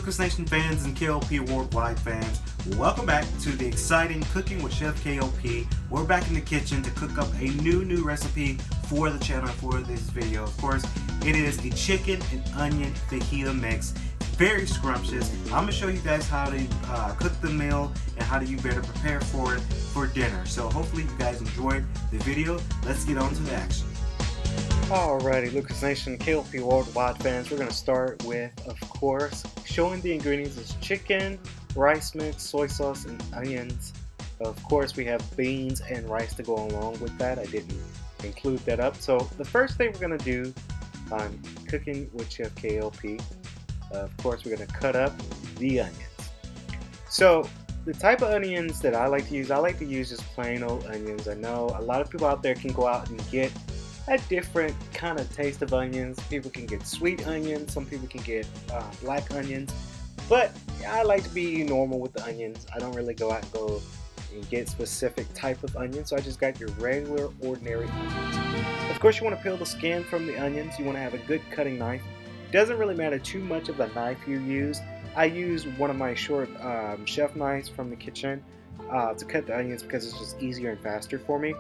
Lucas Nation fans and KLP Worldwide fans, welcome back to the exciting Cooking with Chef K.L.P. We're back in the kitchen to cook up a new recipe for the channel for this video. Of course, it is a chicken and onion fajita mix. Very scrumptious. I'm going to show you guys how to cook the meal and how do you better prepare for it for dinner. So hopefully you guys enjoyed the video. Let's get on to the action. Alrighty, Lucas Nation, K.L.P Worldwide fans, we're going to start with, of course, showing the ingredients is chicken, rice mix, soy sauce, and onions. Of course, we have beans and rice to go along with that. I didn't include that up. So the first thing we're going to do on Cooking with Chef K.L.P, of course, we're going to cut up the onions. So the type of onions that I like to use just plain old onions. I know a lot of people out there can go out and get a different kind of taste of onions. People can get sweet onions, some people can get black onions, but I like to be normal with the onions. I don't really go out and get specific type of onions, so I just got your regular ordinary onions. Of course, you want to peel the skin from the onions. You want to have a good cutting knife. Doesn't really matter too much of the knife you use. I use one of my short chef knives from the kitchen to cut the onions because it's just easier and faster for me.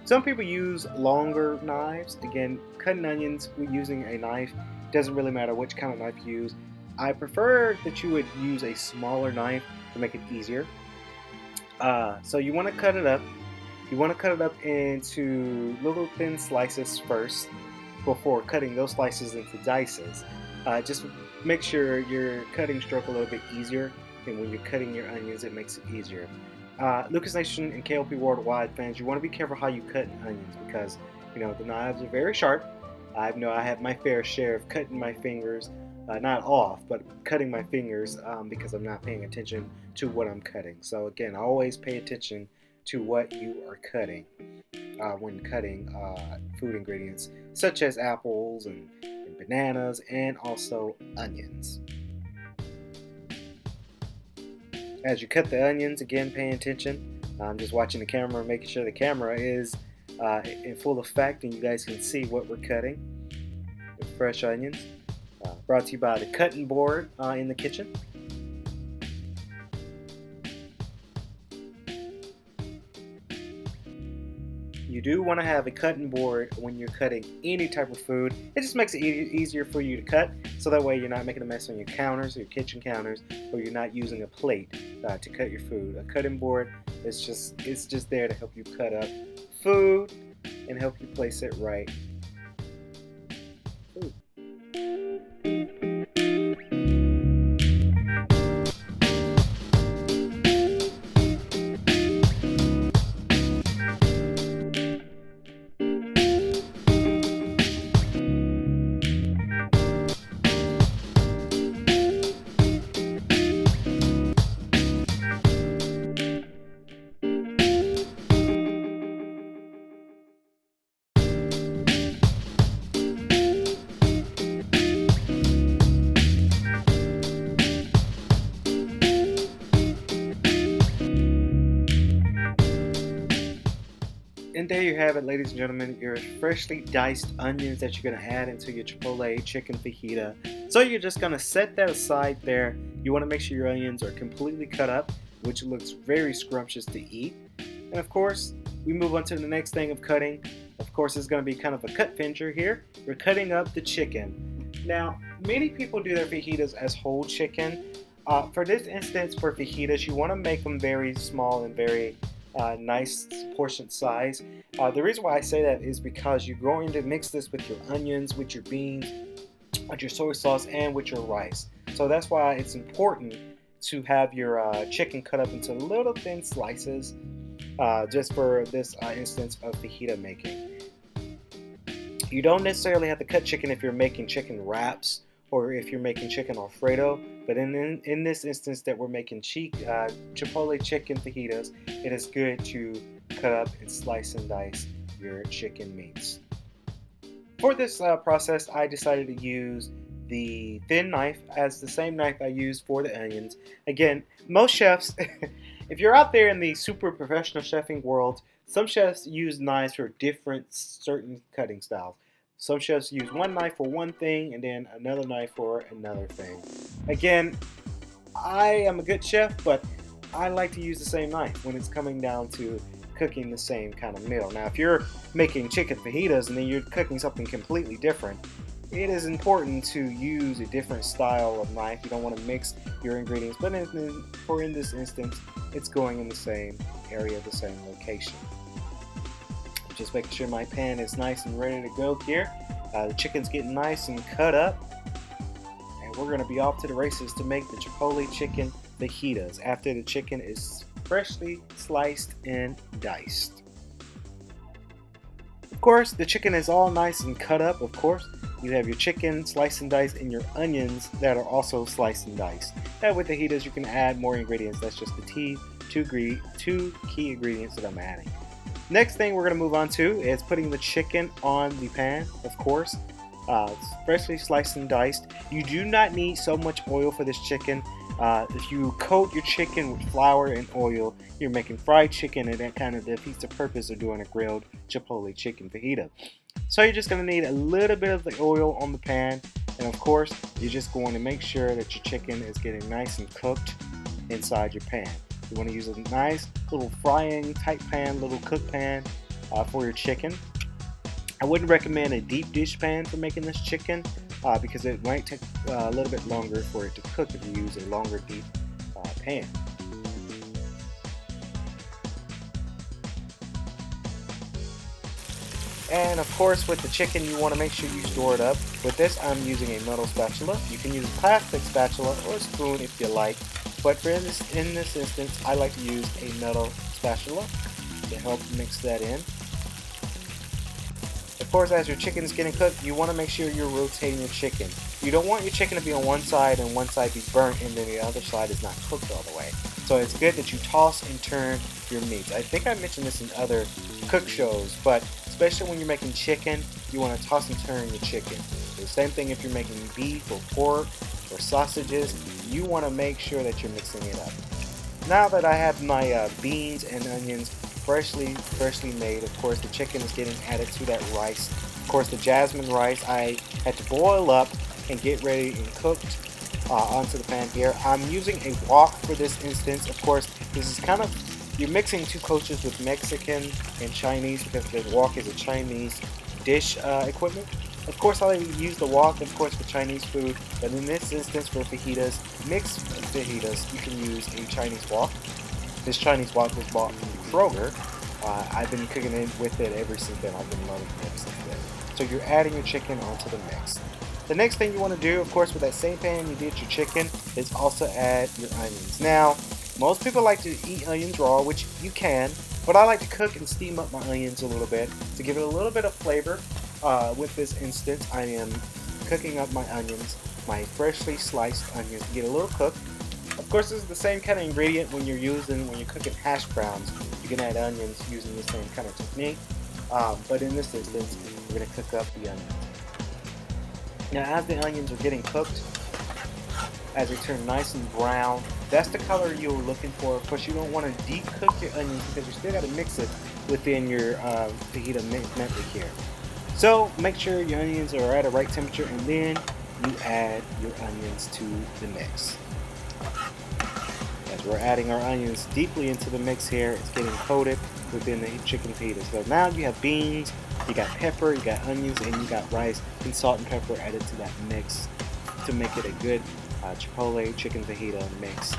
Some people use longer knives. Again, cutting onions using a knife doesn't really matter which kind of knife you use. I prefer that you would use a smaller knife to make it easier. So you want to cut it up. You want to cut it up into little thin slices first before cutting those slices into dices. Just make sure your cutting stroke a little bit easier, and when you're cutting your onions, it makes it easier. Lucas Nation and KLP Worldwide fans, you want to be careful how you cut onions because, you know, the knives are very sharp. I know I have my fair share of cutting my fingers, not off, but cutting my fingers because I'm not paying attention to what I'm cutting. So again, always pay attention to what you are cutting when cutting food ingredients such as apples and bananas and also onions. As you cut the onions, again, paying attention. I'm just watching the camera, making sure the camera is in full effect and you guys can see what we're cutting. The fresh onions. Brought to you by the cutting board in the kitchen. You do want to have a cutting board when you're cutting any type of food. It just makes it easier for you to cut, so that way you're not making a mess on your counters, or your kitchen counters, or you're not using a plate to cut your food. A cutting board is just there to help you cut up food and help you place it right. Ooh. And there you have it, ladies and gentlemen, your freshly diced onions that you're going to add into your Chipotle chicken fajita. So you're just going to set that aside there. You want to make sure your onions are completely cut up, which looks very scrumptious to eat. And of course, we move on to the next thing of cutting. Of course, it's going to be kind of a cut finisher here. We're cutting up the chicken. Now, many people do their fajitas as whole chicken. For this instance, for fajitas, you want to make them very small and very nice portion size. The reason why I say that is because you're going to mix this with your onions, with your beans, with your soy sauce, and with your rice. So that's why it's important to have your chicken cut up into little thin slices just for this instance of fajita making. You don't necessarily have to cut chicken if you're making chicken wraps or if you're making chicken Alfredo, but in this instance that we're making Chipotle chicken fajitas, it is good to cut up and slice and dice your chicken meats. For this process, I decided to use the thin knife as the same knife I used for the onions. Again, most chefs, if you're out there in the super professional chefing world, some chefs use knives for different certain cutting styles. Some chefs use one knife for one thing and then another knife for another thing. Again, I am a good chef, but I like to use the same knife when it's coming down to cooking the same kind of meal. Now, if you're making chicken fajitas and then you're cooking something completely different, it is important to use a different style of knife. You don't want to mix your ingredients, but in this instance, it's going in the same area, the same location. Just making sure my pan is nice and ready to go here. The chicken's getting nice and cut up, and we're going to be off to the races to make the Chipotle chicken fajitas after the chicken is freshly sliced and diced. Of course, the chicken is all nice and cut up. Of course, you have your chicken sliced and diced and your onions that are also sliced and diced. Now with the fajitas, you can add more ingredients. That's just the two key ingredients that I'm adding. Next thing we're going to move on to is putting the chicken on the pan. Of course, it's freshly sliced and diced. You do not need so much oil for this chicken. If you coat your chicken with flour and oil, you're making fried chicken, and that kind of defeats the purpose of doing a grilled Chipotle chicken fajita. So you're just going to need a little bit of the oil on the pan, and of course, you're just going to make sure that your chicken is getting nice and cooked inside your pan. You want to use a nice little frying type pan, little cook pan for your chicken. I wouldn't recommend a deep dish pan for making this chicken because it might take a little bit longer for it to cook if you use a longer deep pan. And of course, with the chicken, you want to make sure you store it up. With this, I'm using a metal spatula. You can use a plastic spatula or a spoon if you like. But in this instance, I like to use a metal spatula to help mix that in. Of course, as your chicken is getting cooked, you want to make sure you're rotating your chicken. You don't want your chicken to be on one side and one side be burnt and then the other side is not cooked all the way. So it's good that you toss and turn your meats. I think I mentioned this in other cook shows, but especially when you're making chicken, you want to toss and turn your chicken. The same thing if you're making beef or pork or sausages, you want to make sure that you're mixing it up. Now that I have my beans and onions freshly made, of course the chicken is getting added to that rice. Of course the jasmine rice I had to boil up and get ready and cooked onto the pan here. I'm using a wok for this instance. Of course, this is kind of, you're mixing two cultures with Mexican and Chinese because the wok is a Chinese dish equipment. Of course, I use the wok, of course, for Chinese food, but in this instance, for fajitas, mixed fajitas, you can use a Chinese wok. This Chinese wok was bought from Kroger. I've been cooking it with it ever since then. I've been loving it since then. So you're adding your chicken onto the mix. The next thing you want to do, of course, with that same pan you did your chicken, is also add your onions. Now, most people like to eat onions raw, which you can, but I like to cook and steam up my onions a little bit to give it a little bit of flavor. With this instance, I am cooking up my onions, my freshly sliced onions, to get a little cooked. Of course, this is the same kind of ingredient when you're cooking hash browns. You can add onions using the same kind of technique, but in this instance, we're going to cook up the onions. Now, as the onions are getting cooked, as they turn nice and brown, that's the color you're looking for. Of course, you don't want to deep cook your onions because you still got to mix it within your fajita method here. So make sure your onions are at the right temperature, and then you add your onions to the mix. As we're adding our onions deeply into the mix here, it's getting coated within the chicken fajitas. So now you have beans, you got pepper, you got onions, and you got rice and salt and pepper added to that mix to make it a good Chipotle chicken fajita mix.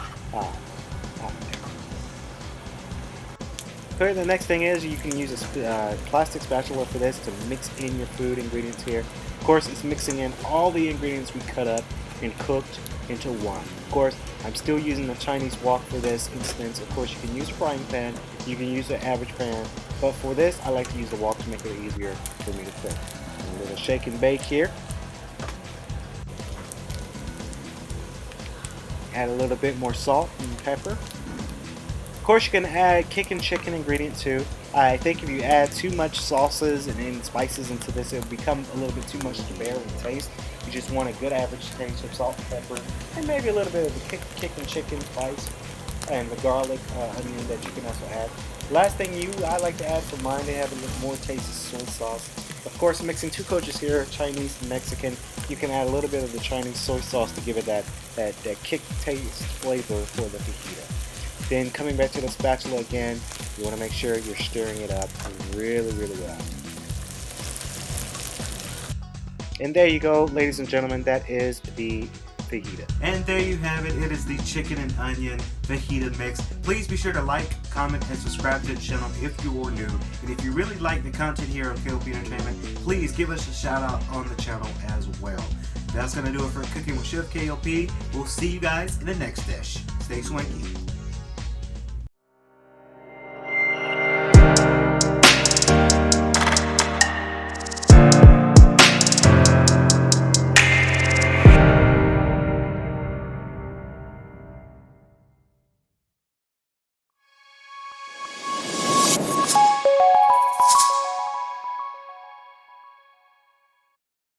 Okay, the next thing is you can use a plastic spatula for this to mix in your food ingredients here. Of course, it's mixing in all the ingredients we cut up and cooked into one. Of course, I'm still using the Chinese wok for this instance. Of course, you can use a frying pan, you can use an average pan, but for this, I like to use the wok to make it easier for me to cook. A little shake and bake here. Add a little bit more salt and pepper. Of course, you can add kicking chicken ingredient too. I think if you add too much sauces and spices into this, it will become a little bit too much to bear with the taste. You just want a good average taste of salt and pepper, and maybe a little bit of the kicking chicken spice. and the garlic onion that you can also add. Last thing I like to add for mine to have a little more taste is soy sauce. Of course, mixing two cultures here, Chinese and Mexican, you can add a little bit of the Chinese soy sauce to give it that kick taste flavor for the fajita. Then coming back to the spatula again, you want to make sure you're stirring it up really, really well. And there you go, ladies and gentlemen, that is the fajita. And there you have it. It is the chicken and onion fajita mix. Please be sure to like, comment, and subscribe to the channel if you are new. And if you really like the content here on K.L.P Entertainment, please give us a shout out on the channel as well. That's going to do it for Cooking with Chef K.L.P. We'll see you guys in the next dish. Stay swanky.